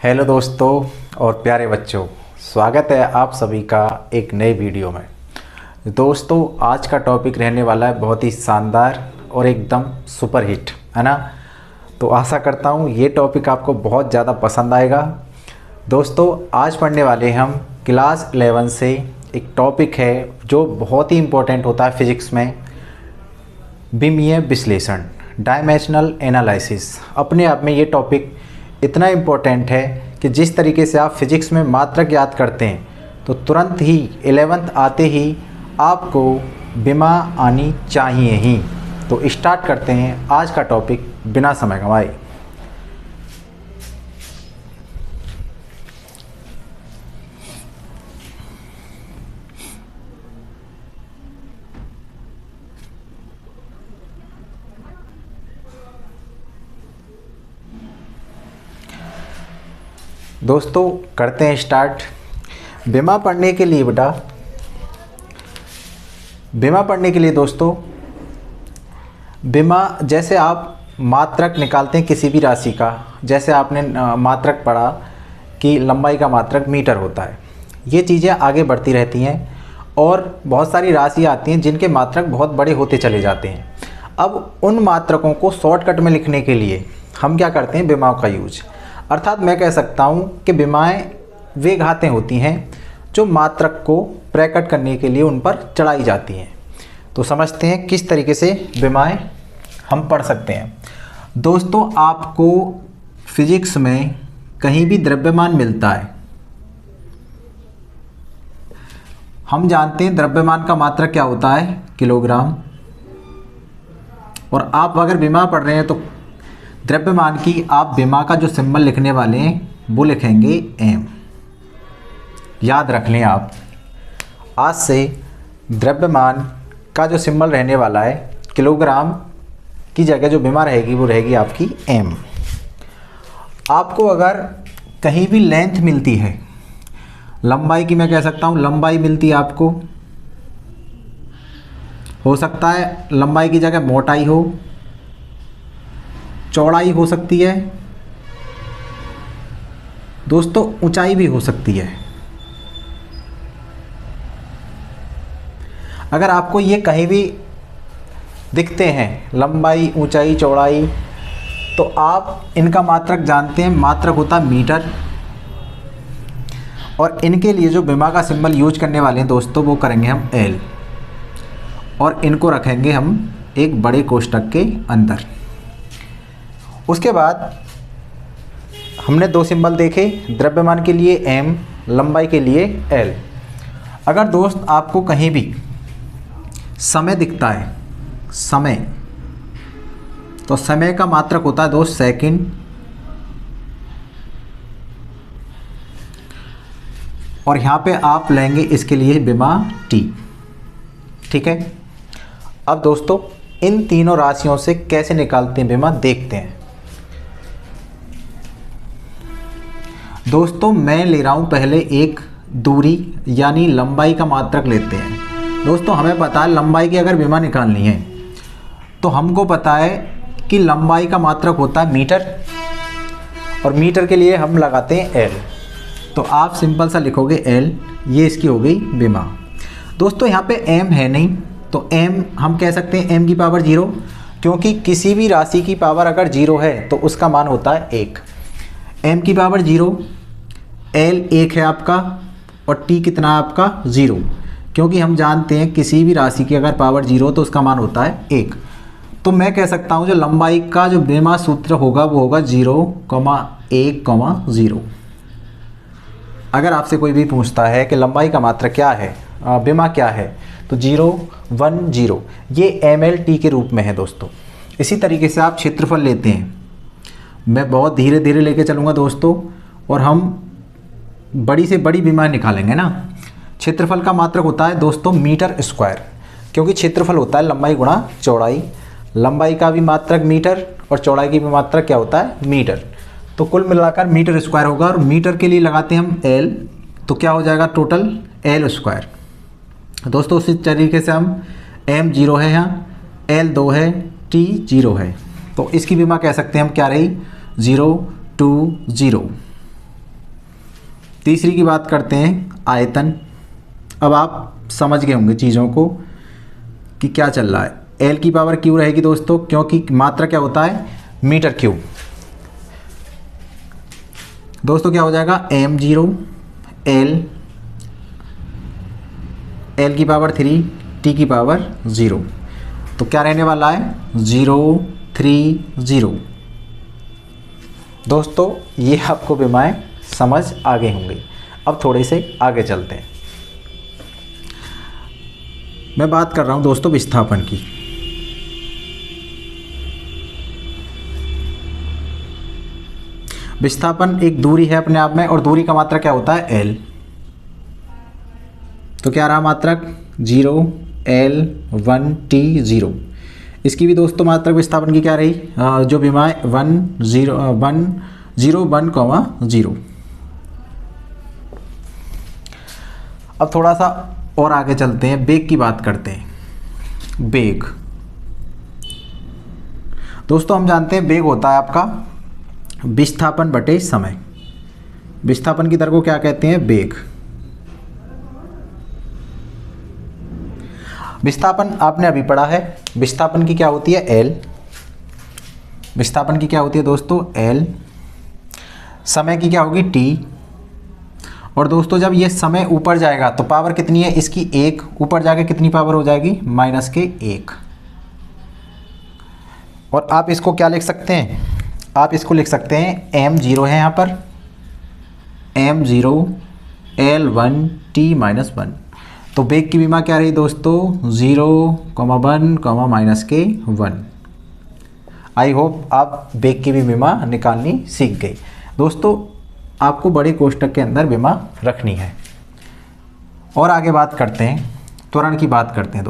Hello दोस्तों और प्यारे बच्चों, स्वागत है आप सभी का एक नए वीडियो में। दोस्तों आज का टॉपिक रहने वाला है बहुत ही शानदार और एकदम सुपर हिट, है ना। तो आशा करता हूँ ये टॉपिक आपको बहुत ज़्यादा पसंद आएगा। दोस्तों आज पढ़ने वाले हम क्लास 11 से एक टॉपिक है जो बहुत ही इम्पोर्टेंट होता है फिज़िक्स में, विमीय विश्लेषण, डायमेंशनल एनालिसिस। अपने आप में ये टॉपिक इतना इम्पोर्टेंट है कि जिस तरीके से आप फिज़िक्स में मात्रक याद करते हैं तो तुरंत ही 11th आते ही आपको विमा आनी चाहिए ही। तो स्टार्ट करते हैं आज का टॉपिक बिना समय गंवाए। दोस्तों करते हैं स्टार्ट। विमा पढ़ने के लिए दोस्तों विमा, जैसे आप मात्रक निकालते हैं किसी भी राशि का, जैसे आपने मात्रक पढ़ा कि लंबाई का मात्रक मीटर होता है। ये चीज़ें आगे बढ़ती रहती हैं और बहुत सारी राशि आती हैं जिनके मात्रक बहुत बड़े होते चले जाते हैं। अब उन मात्रकों को शॉर्टकट में लिखने के लिए हम क्या करते हैं, विमाओं का यूज। अर्थात मैं कह सकता हूँ कि विमाएँ वे घातें होती हैं जो मात्रक को ब्रैकेट करने के लिए उन पर चढ़ाई जाती हैं। तो समझते हैं किस तरीके से विमाएँ हम पढ़ सकते हैं। दोस्तों आपको फिजिक्स में कहीं भी द्रव्यमान मिलता है, हम जानते हैं द्रव्यमान का मात्रक क्या होता है, किलोग्राम। और आप अगर विमा पढ़ रहे हैं तो द्रव्यमान की आप विमा का जो सिंबल लिखने वाले हैं वो लिखेंगे m। याद रख लें आप, आज से द्रव्यमान का जो सिंबल रहने वाला है, किलोग्राम की जगह जो विमा रहेगी वो रहेगी आपकी m। आपको अगर कहीं भी लेंथ मिलती है, लंबाई की मैं कह सकता हूँ लंबाई मिलती है आपको, हो सकता है लंबाई की जगह मोटाई हो, चौड़ाई हो सकती है दोस्तों, ऊंचाई भी हो सकती है। अगर आपको ये कहीं भी दिखते हैं लंबाई, ऊंचाई, चौड़ाई, तो आप इनका मात्रक जानते हैं, मात्रक होता है मीटर। और इनके लिए जो विमा का सिंबल यूज करने वाले हैं दोस्तों वो करेंगे हम L, और इनको रखेंगे हम एक बड़े कोष्ठक के अंदर। उसके बाद हमने दो सिंबल देखे, द्रव्यमान के लिए m, लंबाई के लिए l। अगर दोस्त आपको कहीं भी समय दिखता है, समय, तो समय का मात्रक होता है दोस्त सेकंड, और यहाँ पे आप लेंगे इसके लिए विमा t। ठीक है। अब दोस्तों इन तीनों राशियों से कैसे निकालते हैं विमा देखते हैं। दोस्तों मैं ले रहा हूँ पहले एक दूरी यानी लंबाई का मात्रक लेते हैं। दोस्तों हमें पता है लंबाई की अगर विमा निकालनी है तो हमको पता है कि लंबाई का मात्रक होता है मीटर, और मीटर के लिए हम लगाते हैं L। तो आप सिंपल सा लिखोगे L, ये इसकी हो गई विमा। दोस्तों यहाँ पे m है नहीं, तो m हम कह सकते हैं m की पावर 0, क्योंकि किसी भी राशि की पावर अगर 0 है तो उसका मान होता है 1। m की पावर 0, L 1 है आपका, और t कितना है आपका 0, क्योंकि हम जानते हैं किसी भी राशि की अगर पावर 0 तो उसका मान होता है 1। तो मैं कह सकता हूँ जो लंबाई का जो विमा सूत्र होगा वो होगा 0,1,0। अगर आपसे कोई भी पूछता है कि लंबाई का मात्रक क्या है, विमा क्या है, तो 0,1,0 ये ml/t के रूप में है दोस्तों। इसी तरीके से आप क्षेत्रफल लेते हैं, मैं बहुत धीरे धीरे लेके चलूँगा दोस्तों, और हम बड़ी से बड़ी विमा निकालेंगे ना। क्षेत्रफल का मात्रक होता है दोस्तों मीटर स्क्वायर, क्योंकि क्षेत्रफल होता है लंबाई गुणा चौड़ाई। लंबाई का भी मात्रक मीटर और चौड़ाई की भी मात्रक क्या होता है, मीटर। तो कुल मिलाकर मीटर स्क्वायर होगा, और मीटर के लिए लगाते हैं हम L, तो क्या हो जाएगा टोटल L स्क्वायर। दोस्तों उसी तरीके से हम m 0 है यहाँ, L 2 है, T 0 है, तो इसकी विमा कह सकते हैं हम क्या रही, 0, 2, 0। तीसरी की बात करते हैं आयतन। अब आप समझ गए होंगे चीज़ों को कि क्या चल रहा है। एल की पावर क्यू रहेगी दोस्तों, क्योंकि मात्रा क्या होता है, मीटर क्यूब। दोस्तों क्या हो जाएगा, m0 एल की पावर 3 टी की पावर 0। तो क्या रहने वाला है, 0 3 0। दोस्तों ये आपको विमाएं समझ आ गए होंगे। अब थोड़े से आगे चलते हैं। मैं बात कर रहा हूं दोस्तों विस्थापन की। विस्थापन एक दूरी है अपने आप में, और दूरी का मात्रक क्या होता है, L। तो क्या रहा मात्रक, 0 L 1 T 0। इसकी भी दोस्तों मात्रक विस्थापन की क्या रही, जो विमाएं 1 0 1 0 1 0। अब थोड़ा सा और आगे चलते हैं, वेग की बात करते हैं। वेग दोस्तों हम जानते हैं वेग होता है आपका विस्थापन बटे समय। विस्थापन की दर को क्या कहते हैं, वेग। विस्थापन आपने अभी पढ़ा है, विस्थापन की क्या होती है, L। विस्थापन की क्या होती है दोस्तों, L। समय की क्या होगी, T। और दोस्तों जब ये समय ऊपर जाएगा तो पावर कितनी है इसकी, 1। ऊपर जाके कितनी पावर हो जाएगी, -1। और आप इसको क्या लिख सकते हैं, आप इसको लिख सकते हैं m0 है यहाँ पर, m0 L1 T -1। तो वेग की विमा क्या रही दोस्तों, 0, 1, -1। आई होप आप वेग की भी विमा निकालनी सीख गए। दोस्तों आपको बड़े कोष्ठक के अंदर विमा रखनी है। और आगे बात करते हैं, त्वरण की बात करते हैं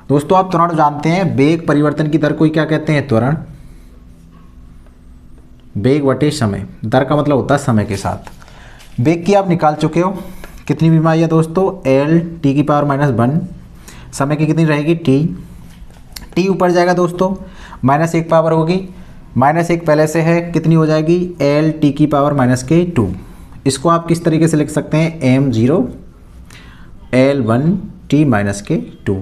दोस्तों आप त्वरण जानते हैं, वेग परिवर्तन की दर को ही क्या कहते हैं, त्वरण। वेग बटे समय, दर का मतलब होता है समय के साथ। वेग की आप निकाल चुके हो, कितनी विमा है दोस्तों, L T की पावर -1। समय की कितनी रहेगी, T ऊपर जाएगा दोस्तों, -1 पावर होगी, -1 पहले से है, कितनी हो जाएगी, L T की पावर -2। इसको आप किस तरीके से लिख सकते हैं, m0 L1 T -2।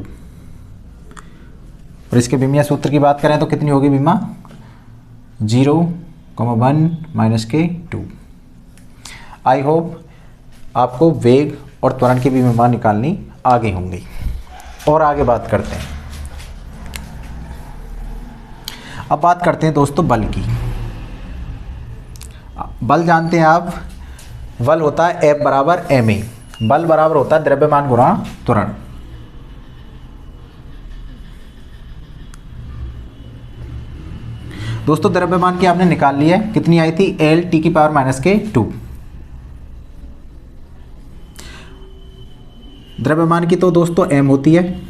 और इसके विमीय सूत्र की बात करें तो कितनी होगी विमा, 0, 1 -2। आई होप आपको वेग और त्वरण की भी विमा निकालनी आगे होंगी। और आगे बात करते हैं, अब बात करते हैं दोस्तों बल की। बल जानते हैं आप, बल होता है F बराबर ma। बल बराबर होता है द्रव्यमान गुणा त्वरण। दोस्तों द्रव्यमान की आपने निकाल ली है, कितनी आई थी, L T की पावर -2। द्रव्यमान की तो दोस्तों m होती है,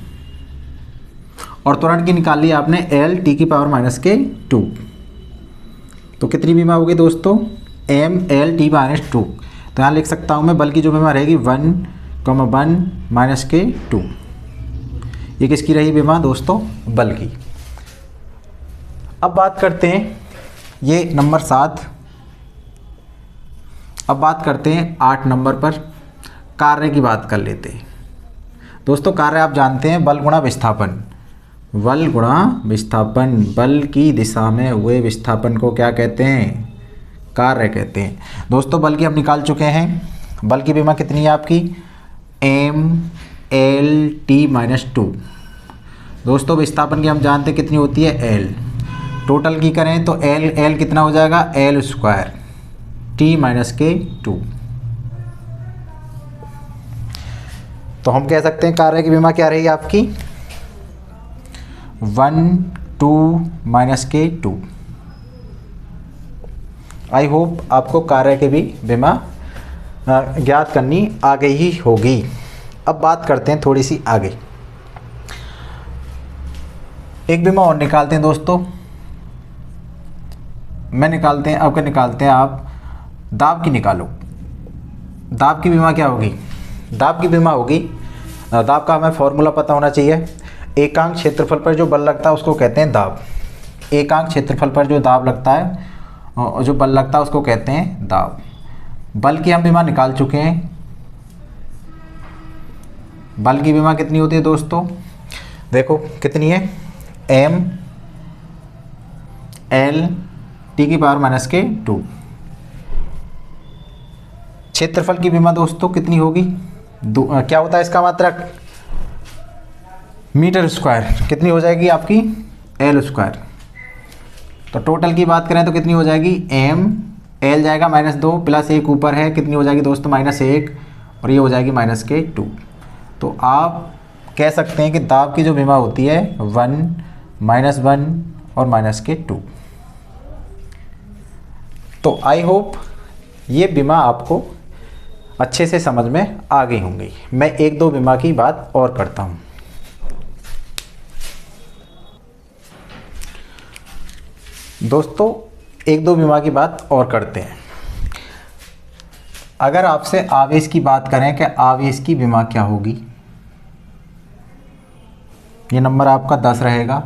और त्वरण की निकाल ली आपने L T की पावर -2। तो कितनी विमा होगी दोस्तों, m L T -2। तो यहाँ लिख सकता हूँ मैं, बल की जो विमा रहेगी 1, 1 -2। ये किसकी रही विमा दोस्तों, बल की। अब बात करते हैं ये नंबर 7। अब बात करते हैं 8 नंबर पर, कार्य की बात कर लेते हैं। दोस्तों कार्य आप जानते हैं, बल गुणा विस्थापन। बल गुणा विस्थापन, बल की दिशा में हुए विस्थापन को क्या कहते हैं, कार्य कहते हैं। दोस्तों बल की हम निकाल चुके हैं, बल की विमा कितनी है आपकी, m L T -2। दोस्तों विस्थापन की हम जानते हैं कितनी होती है, L। टोटल की करें तो L कितना हो जाएगा, L² T -2। तो हम कह सकते हैं कार्य की विमा क्या रही आपकी, 1, 2 -2। आई होप आपको कार्य की भी विमा ज्ञात करनी आ गई ही होगी। अब बात करते हैं थोड़ी सी आगे, एक विमा और निकालते हैं दोस्तों। निकालते हैं आप दाब की निकालो। दाब की विमा क्या होगी, दाब की विमा होगी, दाब का हमें फॉर्मूला पता होना चाहिए। एकांक क्षेत्रफल पर जो बल लगता है उसको कहते हैं दाब। एकांक क्षेत्रफल पर जो दाब लगता है और जो बल लगता है उसको कहते हैं दाब। बल की हम विमा निकाल चुके हैं। बल की विमा कितनी होती है दोस्तों, देखो कितनी है, m l (10⁻⁻²). क्षेत्रफल की विमा दोस्तों कितनी होगी, क्या होता है इसका मात्रक, मीटर स्क्वायर। कितनी हो जाएगी आपकी, l²। तो टोटल की बात करें तो कितनी हो जाएगी, m l जाएगा -2 प्लस 1 ऊपर है, कितनी हो जाएगी दोस्तों, -1, और ये हो जाएगी -2। तो आप कह सकते हैं कि दाब की जो विमा होती है 1, -1 और -2। तो आई होप ये विमा आपको अच्छे से समझ में आ गई होंगी। मैं एक दो विमा की बात और करता हूँ। दोस्तों एक दो विमा की बात और करते हैं। अगर आपसे आवेश की बात करें कि आवेश की विमा क्या होगी, ये नंबर आपका 10 रहेगा।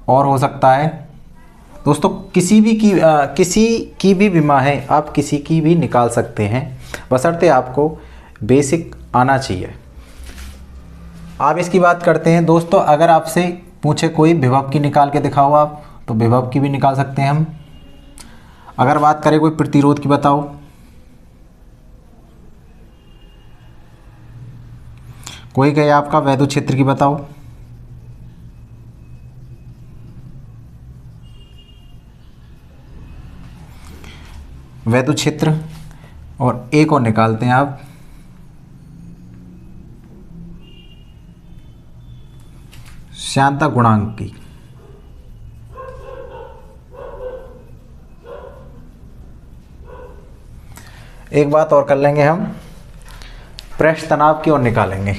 और हो सकता है दोस्तों किसी की भी विमा है, आप किसी की भी निकाल सकते हैं, बशर्ते आपको बेसिक आना चाहिए। आवेश की बात करते हैं दोस्तों। अगर आपसे पूछे कोई विभव की निकाल के दिखाओ आप, तो विभव की भी निकाल सकते हैं हम। अगर बात करें कोई प्रतिरोध की बताओ, कोई कहे आपका वैद्युत क्षेत्र की बताओ, वैद्युत क्षेत्र, और एक और निकालते हैं आप श्यानता गुणांक की। एक बात और कर लेंगे हम, पृष्ठ तनाव की ओर निकालेंगे।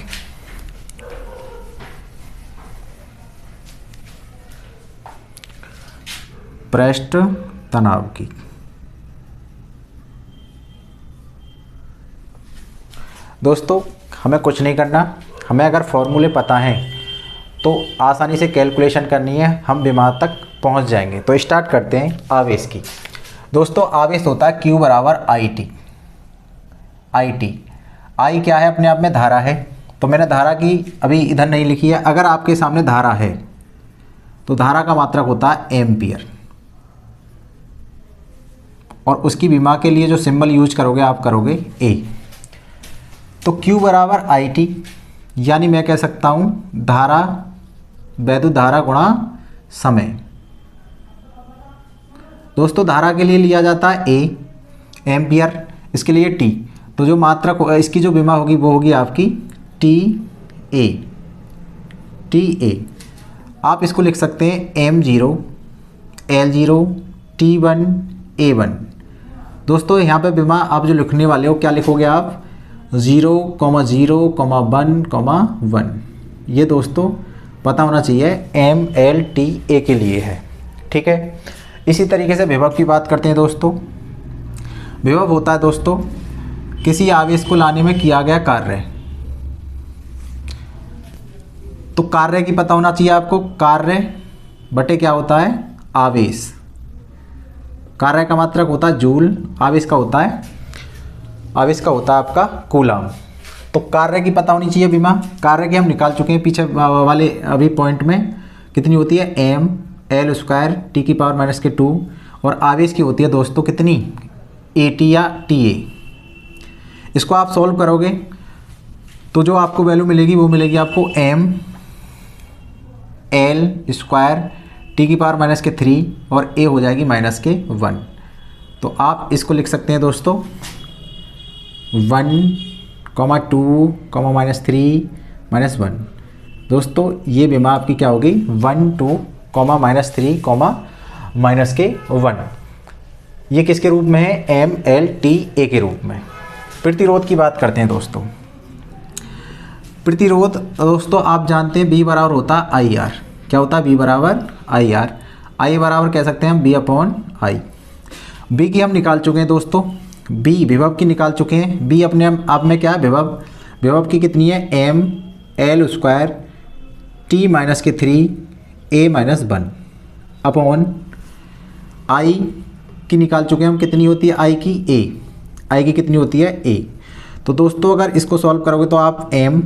पृष्ठ तनाव की। दोस्तों हमें कुछ नहीं करना, हमें अगर फॉर्मूले पता हैं तो आसानी से कैलकुलेशन करनी है, हम विमा तक पहुंच जाएंगे। तो स्टार्ट करते हैं आवेश की। दोस्तों आवेश होता है Q = IT। I क्या है, अपने आप में धारा है। तो मैंने धारा की अभी इधर नहीं लिखी है। अगर आपके सामने धारा है तो धारा का मात्रक होता है एम्पियर, और उसकी विमा के लिए जो सिंबल यूज करोगे आप करोगे A। तो Q = IT, यानी मैं कह सकता हूँ धारा, वैद्युत धारा गुणा समय। दोस्तों धारा के लिए लिया जाता है A, एम्पियर, इसके लिए T। तो जो मात्रक इसकी जो विमा होगी वो होगी आपकी TA। आप इसको लिख सकते हैं M0 L0 T1 A1। दोस्तों यहाँ पे विमा आप जो लिखने वाले हो, क्या लिखोगे आप, 0,0, 1, 1। ये दोस्तों पता होना चाहिए MLTA के लिए है, ठीक है। इसी तरीके से विभव की बात करते हैं दोस्तों। विभव होता है दोस्तों किसी आवेश को लाने में किया गया कार्य। तो कार्य की पता होना चाहिए आपको, कार्य बटे क्या होता है, आवेश। कार्य का मात्रक होता है जूल, आवेश का होता है आपका कूलम। तो कार्य की पता होनी चाहिए विमा। कार्य की हम निकाल चुके हैं पीछे वाले अभी पॉइंट में। कितनी होती है, m l² (10⁻⁻²). और आवेश की होती है दोस्तों कितनी, AT या TA। इसको आप सॉल्व करोगे तो जो आपको वैल्यू मिलेगी वो मिलेगी आपको m l² (10⁻⁻3) और A हो जाएगी -1। तो आप इसको लिख सकते हैं दोस्तों 1, 2, -3, -1। दोस्तों ये विमा आपकी क्या होगी, 1, 2, -3, -1। ये किसके रूप में है, MLTA के रूप में। प्रतिरोध की बात करते हैं दोस्तों। प्रतिरोध दोस्तों आप जानते हैं B बराबर होता है IR। क्या होता है, B बराबर IR। I बराबर कह सकते हैं हम B/I। B की हम निकाल चुके हैं दोस्तों, B विभव की निकाल चुके हैं। B अपने आप में क्या है, विभव की कितनी है, m l² (T-3 A-1) upon I की निकाल चुके हैं हम, कितनी होती है आई की, ए, आई की कितनी होती है ए। तो दोस्तों अगर इसको सॉल्व करोगे तो आप M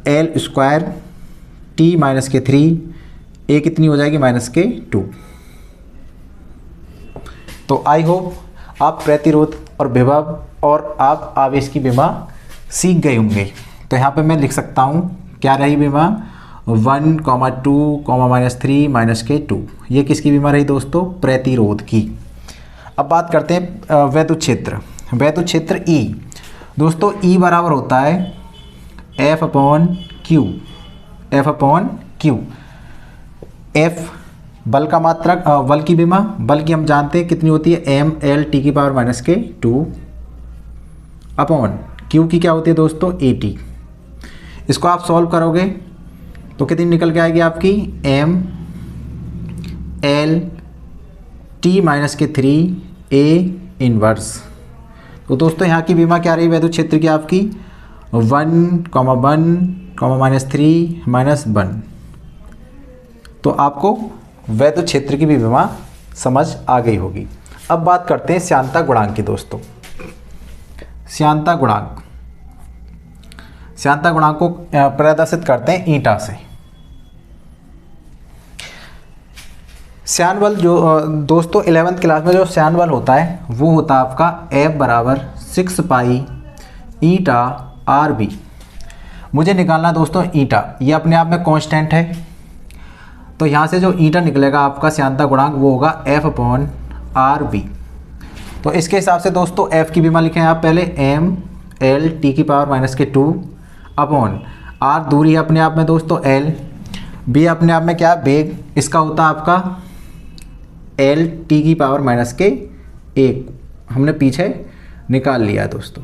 L square T minus के 3, ए कितनी हो जाएगी माइनस के 2। तो आई होप आप प्रतिरोध और विभव और आप आवेश की विमा सीख गए होंगे। तो यहाँ पे मैं लिख सकता हूँ क्या रही विमा, 1, 2, -3 माइनस के 2। ये किसकी विमा रही दोस्तों, प्रतिरोध की। अब बात करते हैं वैद्युत क्षेत्र। वैद्युत क्षेत्र E, दोस्तों E बराबर होता है F/Q, F/Q। F बल का मात्रक, बल की विमा, बल की हम जानते हैं कितनी होती है mL/10⁻⁻2 अपॉन Q की क्या होती है दोस्तों AT। इसको आप सॉल्व करोगे तो कितनी निकल के आएगी आपकी mL/T-3 A इनवर्स। तो दोस्तों यहाँ की विमा क्या रही वैद्युत क्षेत्र की आपकी 1, 1, -3 -1। तो आपको वैद्युत क्षेत्र की भी विमा समझ आ गई होगी। अब बात करते हैं श्यानता गुणांक की दोस्तों। श्यानता गुणांक, श्यानता गुणांक को प्रदर्शित करते हैं ईटा से। श्यान बल जो दोस्तों 11th क्लास में जो श्यान बल होता है वो होता है आपका F बराबर 6 पाई ईटा RB। मुझे निकालना दोस्तों ईटा, ये अपने आप में कांस्टेंट है। तो यहाँ से जो ईटा निकलेगा आपका श्यानता गुणांक वो होगा F/RB। तो इसके हिसाब से दोस्तों F की विमा लिखें आप पहले mL/T⁻⁻2 अपॉन R दूरी है अपने आप में दोस्तों L, B अपने आप में क्या वेग, इसका होता है आपका L/T⁻⁻1 हमने पीछे निकाल लिया है दोस्तों।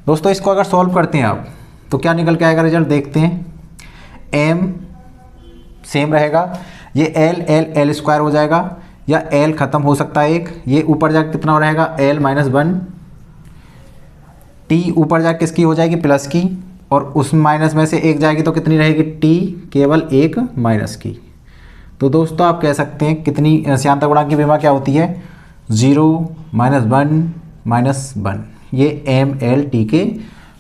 दोस्तों इसको अगर सॉल्व करते हैं आप तो क्या निकल के आएगा रिजल्ट, देखते हैं। M सेम रहेगा, ये L स्क्वायर हो जाएगा या L ख़त्म हो सकता है एक, ये ऊपर जाकर कितना रहेगा L-1, T ऊपर जाकर किसकी हो जाएगी प्लस की, और उस माइनस में से एक जाएगी तो कितनी रहेगी T केवल एक माइनस की। तो दोस्तों आप कह सकते हैं कितनी श्यानता गुणांक की विमा क्या होती है 0, -1, -1। ये mL/T के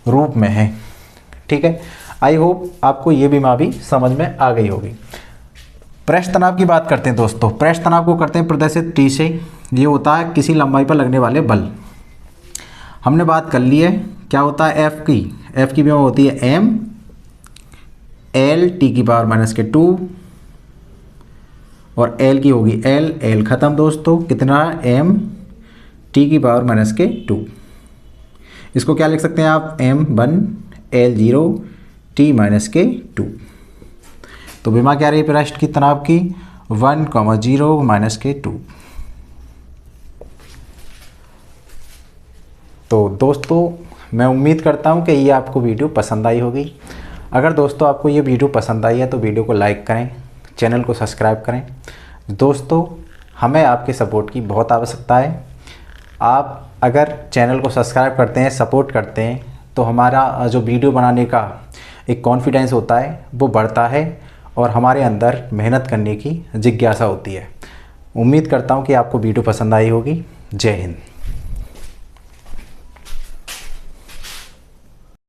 रूप में है। ठीक है, आई होप आपको ये विमा भी समझ में आ गई होगी। पृष्ठ तनाव की बात करते हैं दोस्तों। पृष्ठ तनाव को करते हैं प्रदर्शित T से। ये होता है किसी लंबाई पर लगने वाले बल। हमने बात कर ली है क्या होता है F की विमा होती है mL/T⁻⁻2 और L की होगी L ख़त्म दोस्तों, कितना mT⁻⁻2। इसको क्या लिख सकते हैं आप m1L0T-2। तो विमा क्या रही पृष्ठ की तनाव की 1, 0 -2। तो दोस्तों मैं उम्मीद करता हूं कि ये आपको वीडियो पसंद आई होगी। अगर दोस्तों आपको ये वीडियो पसंद आई है तो वीडियो को लाइक करें, चैनल को सब्सक्राइब करें। दोस्तों हमें आपके सपोर्ट की बहुत आवश्यकता है। आप अगर चैनल को सब्सक्राइब करते हैं, सपोर्ट करते हैं तो हमारा जो वीडियो बनाने का एक कॉन्फिडेंस होता है वो बढ़ता है और हमारे अंदर मेहनत करने की जिज्ञासा होती है। उम्मीद करता हूँ कि आपको वीडियो पसंद आई होगी। जय हिंद।